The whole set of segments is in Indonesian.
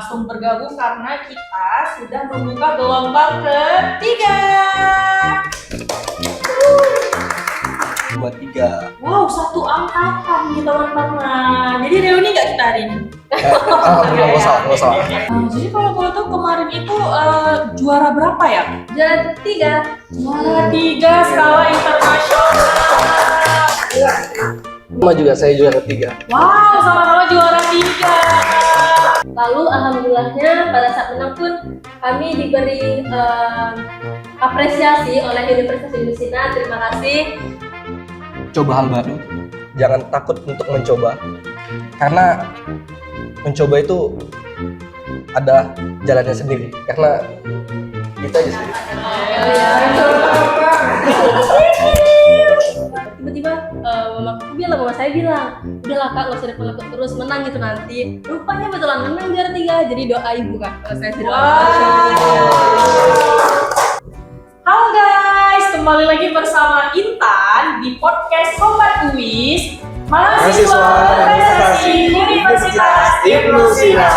langsung bergabung karena kita sudah membuka gelombang ketiga. Buat 3. Wow, satu angkatan nih teman-teman. Jadi reuni nggak kita hari ini? Nggak usah. Jadi kalau boleh tahu kemarin itu juara berapa ya? Juara 3. Juara 3 skala internasional. Sama juga, saya juara 3. Wow, sama-sama juara 3. Lalu alhamdulillahnya pada saat menang pun kami diberi apresiasi oleh Universitas Indonesia. Terima kasih. Coba hal baru, jangan takut untuk mencoba, karena mencoba itu ada jalannya sendiri, karena kita aja sendiri. Tiba-tiba mama saya bilang, udahlah kak, gak usah dipeluk terus, menang gitu nanti. Rupanya betulan menang juara 3, jadi doa ibu kak. Kalau saya sih doa. Halo guys, kembali lagi bersama Intan di podcast Sobat UIS, mahasiswa berprestasi Universitas Ibnu Sina.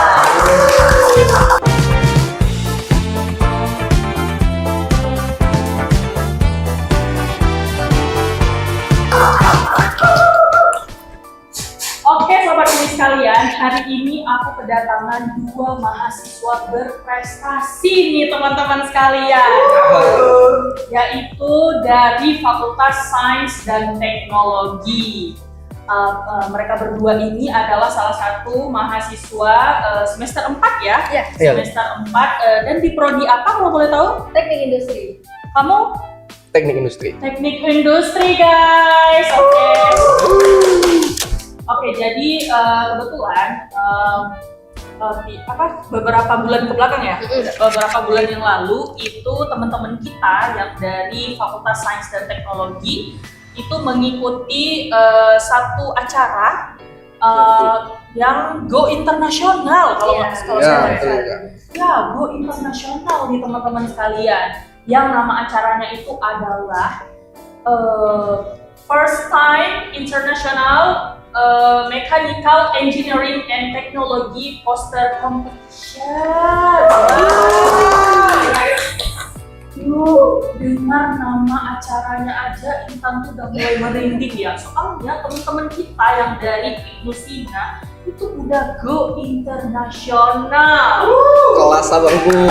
Oke Sobat UIS sekalian, hari ini aku kedatangan 2 mahasiswa berprestasi nih teman-teman sekalian, yaitu dari Fakultas Sains dan Teknologi. Mereka berdua ini adalah salah satu mahasiswa semester 4 ya? Iya. Semester 4 dan di prodi apa kalau boleh tahu? Teknik industri. Kamu? Teknik industri. Teknik industri guys, Oke, jadi kebetulan beberapa bulan kebelakang ya, beberapa bulan yang lalu itu teman-teman kita yang dari Fakultas Sains dan Teknologi itu mengikuti satu acara yang Go Internasional kalau saya ya Go Internasional nih teman-teman sekalian, yang nama acaranya itu adalah First Time International Mechanical Engineering and Technology Poster Competition. Dengar nama acaranya aja Intan tuh udah mulai merinding ya. Soalnya teman-teman kita yang dari Ibnu Sina itu udah Go Internasional. Kelas abangku.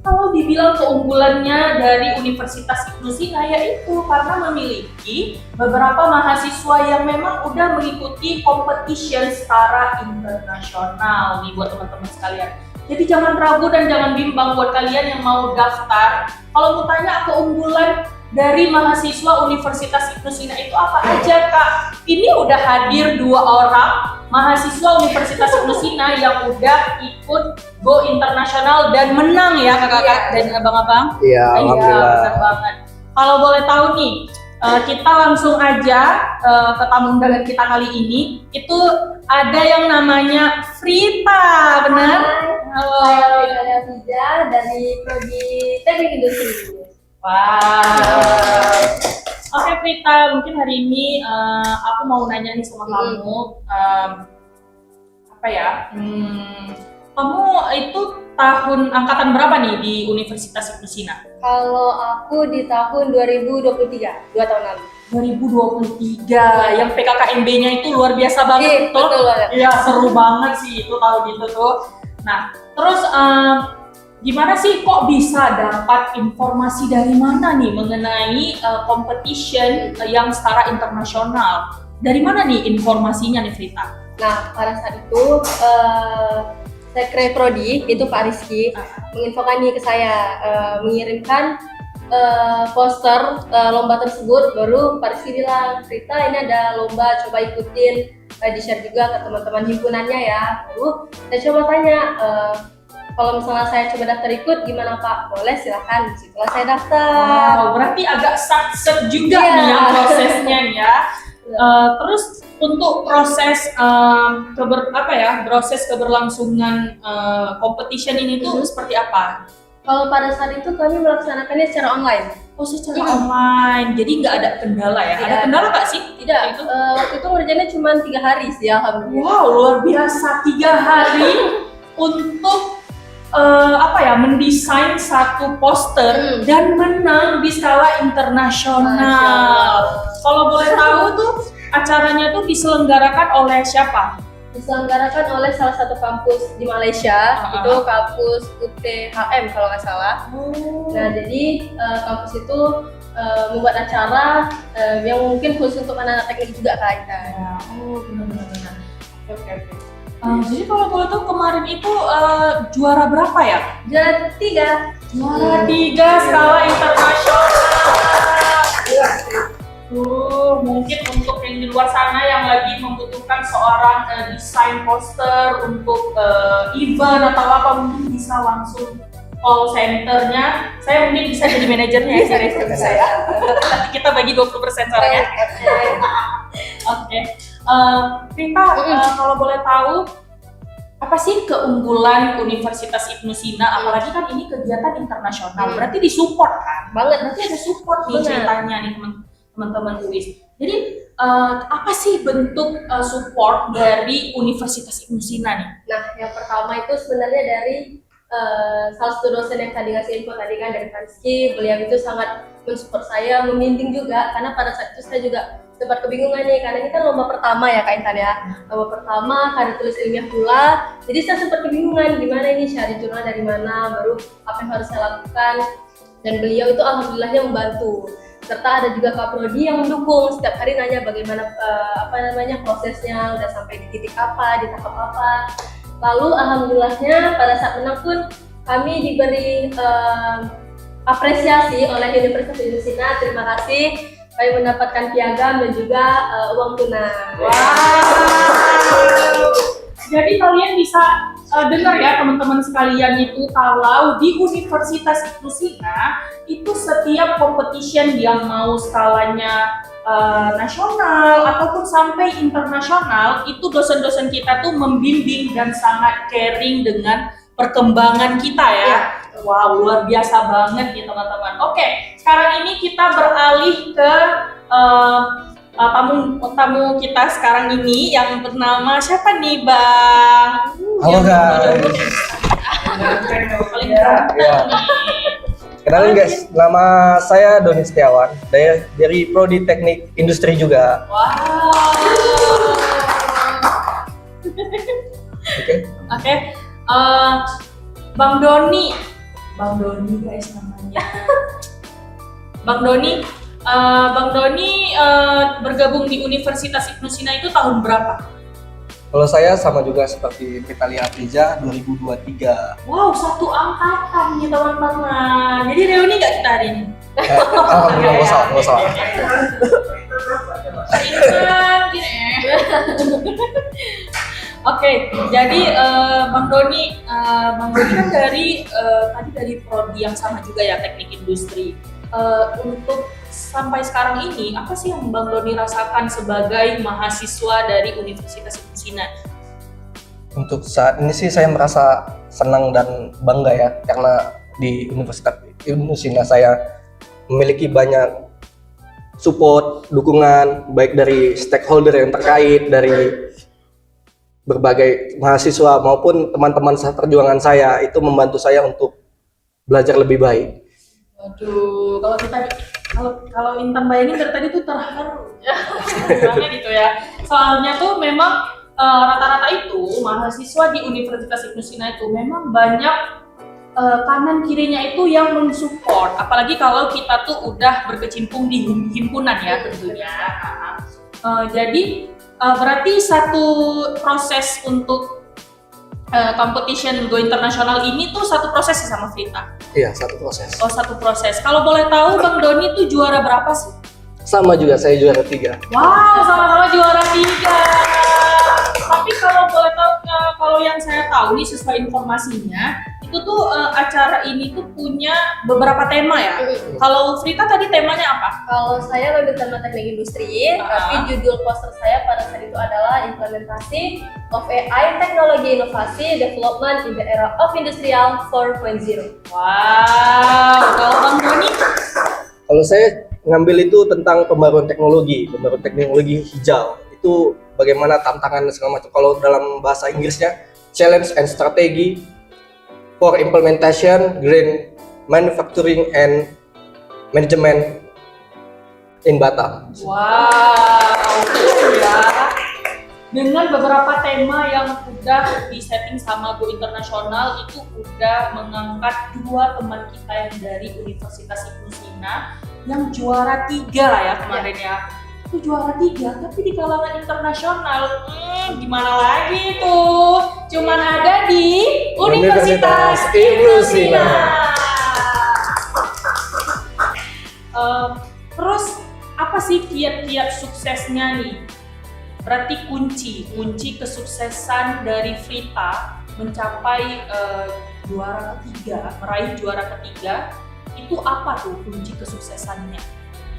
Kalau dibilang keunggulannya dari Universitas Ibnu Sina yaitu karena memiliki beberapa mahasiswa yang memang udah mengikuti competition secara internasional nih buat teman-teman sekalian. Jadi jangan ragu dan jangan bimbang buat kalian yang mau daftar. Kalau mau tanya keunggulan dari mahasiswa Universitas Ibnu Sina itu apa aja kak? Ini udah hadir 2 orang mahasiswa Universitas Ibnu Sina yang udah ikut Go Internasional dan menang ya kakak-kakak dan abang-abang. Iya, alhamdulillah. Benar banget. Kalau boleh tahu nih, kita langsung aja ke tamu undangan kita kali ini. Itu ada yang namanya Frita, benar? Halo. Saya Frida dari prodi Teknik Industri. Wow. Oke Frita, mungkin hari ini aku mau nanya nih sama kamu, kamu itu angkatan berapa nih di Universitas Ibnu Sina? Kalau aku di tahun 2023, 2 tahun lalu. 2023, yang PKKMB-nya itu luar biasa banget, betul banget. Iya, seru banget sih itu tahun itu tuh. Nah, terus gimana sih kok bisa dapat informasi dari mana nih mengenai competition yang secara internasional? Dari mana nih informasinya nih Frita? Nah, pada saat itu Sekre Prodi itu Pak Rizky menginfokan nih ke saya, mengirimkan poster lomba tersebut. Baru Pak Rizky bilang, Frita ini ada lomba, coba ikutin, di share juga ke teman-teman himpunannya ya. Baru saya coba tanya, kalau misalnya saya coba daftar ikut gimana Pak? Boleh, silahkan. Setelah saya daftar. Wow, berarti agak satset juga nih ya prosesnya ya. Terus untuk proses proses keberlangsungan competition ini tuh seperti apa? Kalau pada saat itu kami melaksanakannya secara online. Oh, secara online, jadi nggak ada kendala ya? Ada kendala nggak sih? Tidak Tidak, waktu itu ngerjainnya cuma 3 hari sih, alhamdulillah. Wow, luar biasa, 3 hari untuk mendesain satu poster dan menang di skala internasional. Kalau boleh tahu tuh acaranya tuh diselenggarakan oleh siapa? Diselenggarakan oleh salah satu kampus di Malaysia, itu kampus UTHM kalau nggak salah. Nah, jadi kampus itu membuat acara yang mungkin khusus untuk anak-anak teknik juga Kak. Oh, benar-benar. Oke. Jadi kalau boleh tahu kemarin itu juara berapa ya? Juara 3. Juara 3 skala internasional. Mungkin untuk yang di luar sana yang lagi membutuhkan seorang desain poster untuk event atau apa, mungkin bisa langsung call centernya. Saya mungkin bisa jadi manajernya ya, saya. Nanti kita bagi 20% soalnya. Oke. Rita, kalau boleh tahu, apa sih keunggulan Universitas Ibnu Sina? Apalagi kan ini kegiatan internasional, berarti disupport kan? Banget. Berarti ada support nih ceritanya nih teman-teman UIS. Jadi apa sih bentuk support dari Universitas Ibnu Sina nih? Nah, yang pertama itu sebenarnya dari salah satu dosen yang tadi ngasih info tadi kan, dari Franski. Beliau itu sangat mensupport saya, membimbing juga, karena pada saat itu saya juga sempat kebingungan nih, karena ini kan lomba pertama ya Kak Intan ya, lomba pertama karena tulis ilmiah pula, jadi saya sempat kebingungan gimana ini cari jurnal dari mana, baru apa yang harus saya lakukan. Dan beliau itu alhamdulillahnya membantu, serta ada juga Kak Prodi yang mendukung, setiap hari nanya bagaimana prosesnya, udah sampai di titik apa, di tahap apa. Lalu alhamdulillahnya pada saat menang pun kami diberi apresiasi oleh Universitas Ibnu Sina. Terima kasih, kami mendapatkan piagam dan juga uang tunai. Wow. Jadi kalian bisa dengar ya teman-teman sekalian, itu kalau di Universitas Ibnu Sina itu setiap competition yang mau skalanya nasional ataupun sampai internasional, itu dosen-dosen kita tuh membimbing dan sangat caring dengan perkembangan kita ya. Wow, luar biasa banget nih teman-teman. Oke, sekarang ini kita beralih ke tamu kita sekarang ini yang bernama siapa nih Bang? Halo guys. Paling ganteng nih. Kenalin guys, nama saya Doni Setiawan dari Prodi Teknik Industri juga. Wow. Oke. Bang Doni guys namanya. Bang Doni bergabung di Universitas Ibnu Sina itu tahun berapa? Kalau saya sama juga seperti Vitalia Aprija 2023. Wow, satu angkatan nih teman-teman. Jadi reuni nggak kita hari ini? Alhamdulillah, nggak salah. Ringan gini. Oke, jadi Bang Doni kan dari prodi yang sama juga ya, teknik industri. Untuk sampai sekarang ini, apa sih yang Bang Doni rasakan sebagai mahasiswa dari Universitas Ibnu Sina? Untuk saat ini sih saya merasa senang dan bangga ya, karena di Universitas Ibnu Sina saya memiliki banyak support, dukungan, baik dari stakeholder yang terkait, dari berbagai mahasiswa maupun teman-teman perjuangan saya, itu membantu saya untuk belajar lebih baik. Waduh, kalau Intan bayangin dari tadi tuh terharu banget gitu ya. Soalnya tuh memang rata-rata itu mahasiswa di Universitas Ibnu Sina itu memang banyak kanan kirinya itu yang mensupport. Apalagi kalau kita tuh udah berkecimpung di himpunan ya tentunya. Jadi berarti satu proses untuk competition go internasional ini tuh satu proses sama Frita? Iya, satu proses. Oh, satu proses. Kalau boleh tahu Bang Doni tuh juara berapa sih? Sama juga, saya juara 3. Wow, sama-sama juara 3. Tapi kalau boleh tahu, kalau yang saya tahu nih sesuai informasinya, itu tuh acara ini tuh punya beberapa tema ya. Kalau Frita tadi temanya apa? Kalau saya lebih tema teknik industri, tapi judul poster saya pada saat itu adalah implementasi of AI, teknologi inovasi, development in the era of industrial 4.0. Wow, kalau Bang Doni? Kalau saya ngambil itu tentang pembaruan teknologi hijau. Itu bagaimana tantangan segala macam. Kalau dalam bahasa Inggrisnya challenge and strategy for implementation green manufacturing and management in Batam. Wow, ya. Dengan beberapa tema yang udah di-setting sama Go Internasional, itu udah mengangkat 2 teman kita yang dari Universitas Ibnu Sina yang juara 3 ya kemarin ya. Itu juara 3, tapi di kalangan internasional, gimana lagi tuh? Cuman ada di Universitas Ibnu Sina. Terus apa sih kiat-kiat suksesnya nih? Berarti kunci kesuksesan dari Frita mencapai juara ketiga, meraih juara ketiga, itu apa tuh kunci kesuksesannya?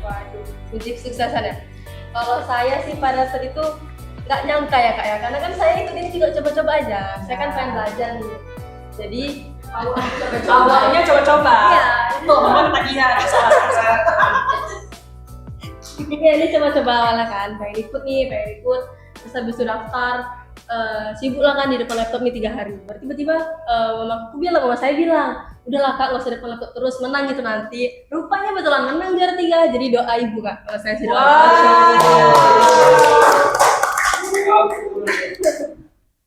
Waduh, kunci kesuksesan ya. Kalau saya sih pada saat itu nggak nyangka ya Kak ya, karena kan saya ikut ini juga coba-coba aja. Saya kan pengen belajar nih. Jadi awalnya coba-coba. Iya. Tuh, memang tagihan. Ya ini coba-coba awalnya kan, pengen ikut. Terus habis itu daftar, sibuk lah kan di depan laptop nih 3 hari. Berarti tiba-tiba mama saya bilang, udahlah Kak, nggak usah depan laptop terus, menang gitu nanti. Rupanya betulan menang juara 3, jadi doa ibu Kak, kalau saya sih doa.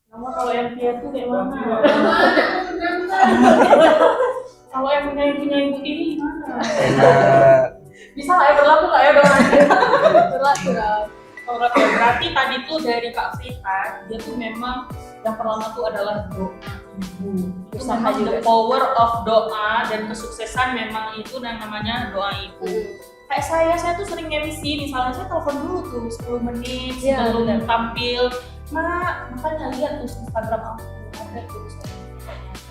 Kamu kalau yang dia tuh kayak mana? Kalau yang punya ibu ini gimana? Enak. Bisa nggak ya berlaku nggak ya doanya? Berlaku. Oke, berarti tadi tuh dari Kak Frita, dia tuh memang yang pertama tuh adalah doa ibu. Itu Usaha memang juga. the power of doa, dan kesuksesan memang itu yang namanya doa ibu. Kayak saya tuh sering MC, misalnya saya telepon dulu tuh 10 menit Iya, sebelum benar. tampil. Makanya lihat tuh Instagram aku, ada tuh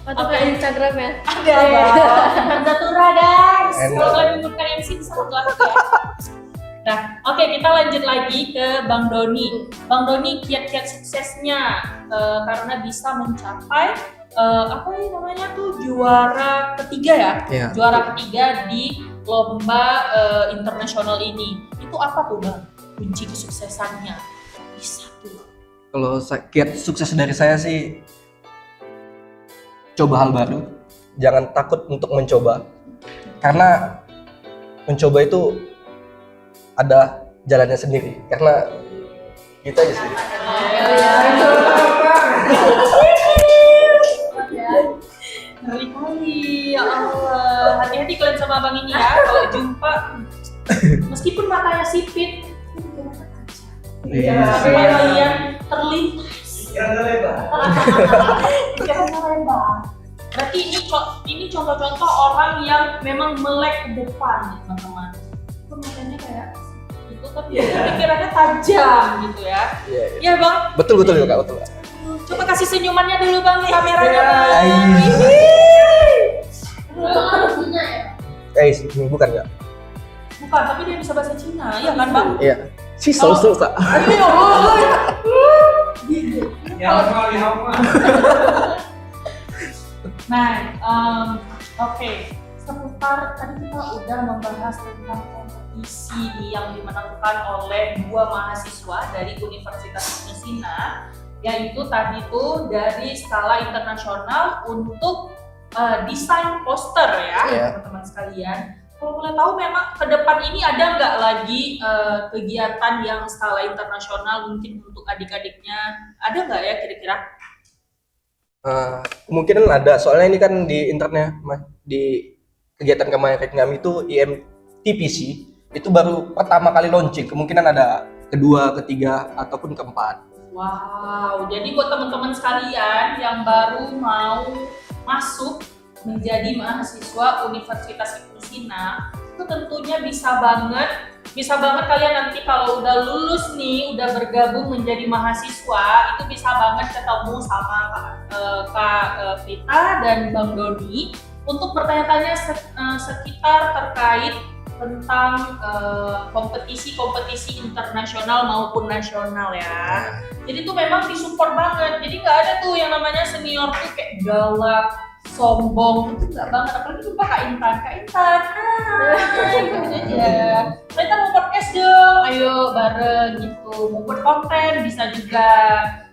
Atau kayak Instagram ya? ada Zatura guys. Enak. Kalau kalian menggunakan MC bisa banget ya. Nah, oke, kita lanjut lagi ke Bang Doni. Bang Doni, kiat-kiat suksesnya karena bisa mencapai apa ini namanya tuh juara ketiga ya? Iya. Juara ketiga di lomba internasional ini. Itu apa tuh Bang? Kunci kesuksesannya? Bisa tuh. Kalau kiat sukses dari saya sih coba hal baru, jangan takut untuk mencoba, karena mencoba itu ada jalannya sendiri, karena kita aja sendiri. Kali-kali, ya Allah. Hati-hati kalian sama abang ini ya, kalau jumpa meskipun matanya sipit, Iya. sampai kalian terlintas. Pikirannya lebar. Berarti ini contoh-contoh orang yang memang melek ke depan nih teman-teman. Itu matanya kayak gitu, tapi pikirannya tajam gitu ya. Iya. Iya Bang, Betul Kak, betul. coba kasih senyumannya dulu Bang, kameranya Bang. Bukan Kak? Bukan, tapi dia bisa bahasa Cina, iya kan Bang? Iya. Si Kak. Nah, oke. Seputar tadi kita udah membahas tentang kompetisi yang dimenangkan oleh 2 mahasiswa dari Universitas Ibnu Sina, yaitu tadi tuh dari skala internasional untuk desain poster ya, Iya. teman-teman sekalian. Kalau boleh tahu memang ke depan ini ada nggak lagi kegiatan yang skala internasional mungkin untuk adik-adiknya? Ada nggak ya kira-kira? Kemungkinan ada, soalnya ini kan di internetnya, di kegiatan kemarin kami itu IMTPC itu baru pertama kali launching, kemungkinan ada kedua, ketiga, ataupun keempat. Wow, jadi buat teman-teman sekalian yang baru mau masuk menjadi mahasiswa Universitas Ibnu Sina, itu tentunya bisa banget kalian nanti kalau udah lulus nih, udah bergabung menjadi mahasiswa, itu bisa banget ketemu sama Kak Frita dan Bang Doni untuk bertanya-tanya sekitar terkait tentang kompetisi-kompetisi internasional maupun nasional ya. Jadi tuh memang disupport banget. Jadi nggak ada tuh yang namanya senior tuh kayak galak, sombong itu enggak banget, apalagi lupa Kak Intan. Gitu aja. Kita mau podcast dong, ayo bareng gitu. Mau buat konten bisa juga.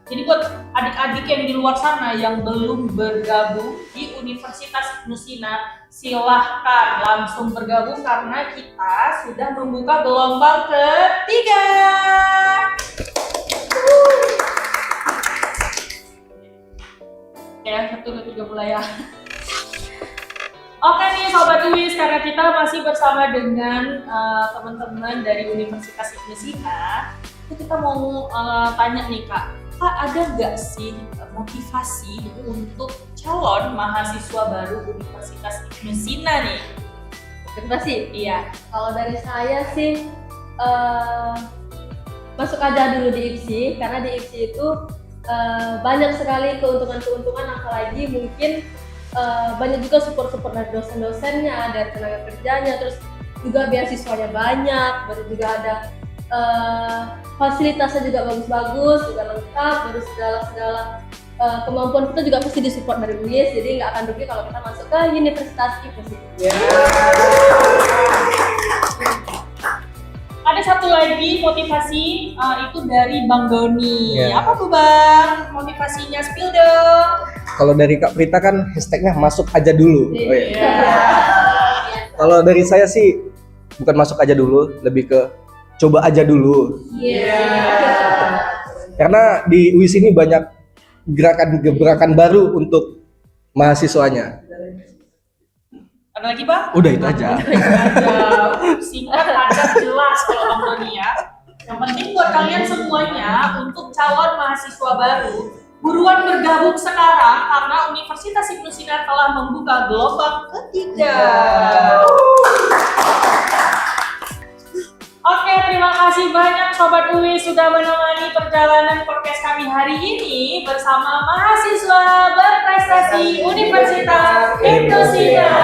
Jadi buat adik-adik yang di luar sana yang belum bergabung di Universitas Ibnu Sina, silahkan langsung bergabung karena kita sudah membuka gelombang ketiga. Ya, satu ketiga mulai ya. Oke nih Sobat Uwis, karena kita masih bersama dengan teman-teman dari Universitas Ibnu Sina, kita mau tanya nih Kak, ada nggak sih motivasi untuk calon mahasiswa baru Universitas Ibnu Sina nih? Motivasi? Iya. Kalau dari saya sih masuk aja dulu di IPSI, karena di IPSI itu banyak sekali keuntungan-keuntungan, apalagi mungkin banyak juga support dari dosen-dosennya, dari tenaga kerjanya, terus juga beasiswanya banyak, baru juga ada fasilitasnya juga bagus-bagus, juga lengkap, baru segala kemampuan kita juga pasti disupport dari UIS, jadi nggak akan rugi kalau kita masuk ke Universitas IPSI. Ada satu lagi motivasi itu dari Bang Doni. Yeah. Apa tuh Bang? Motivasinya spill dong. Kalau dari Kak Prita kan hashtagnya masuk aja dulu. Oh, iya. Yeah. Kalau dari saya sih bukan masuk aja dulu, lebih ke coba aja dulu. Yeah. Karena di UIS ini banyak gerakan-gerakan baru untuk mahasiswanya. Ada lagi Bang? Udah itu aja. Singkat, padat, jelas kalau Bang Doni ya. Yang penting buat kalian semuanya untuk calon mahasiswa baru, buruan bergabung sekarang karena Universitas Ibnu Sina telah membuka gelombang ketiga. Oke, terima kasih banyak Sobat UI sudah menemani perjalanan podcast kami hari ini bersama mahasiswa berprestasi Universitas Ibnu Sina.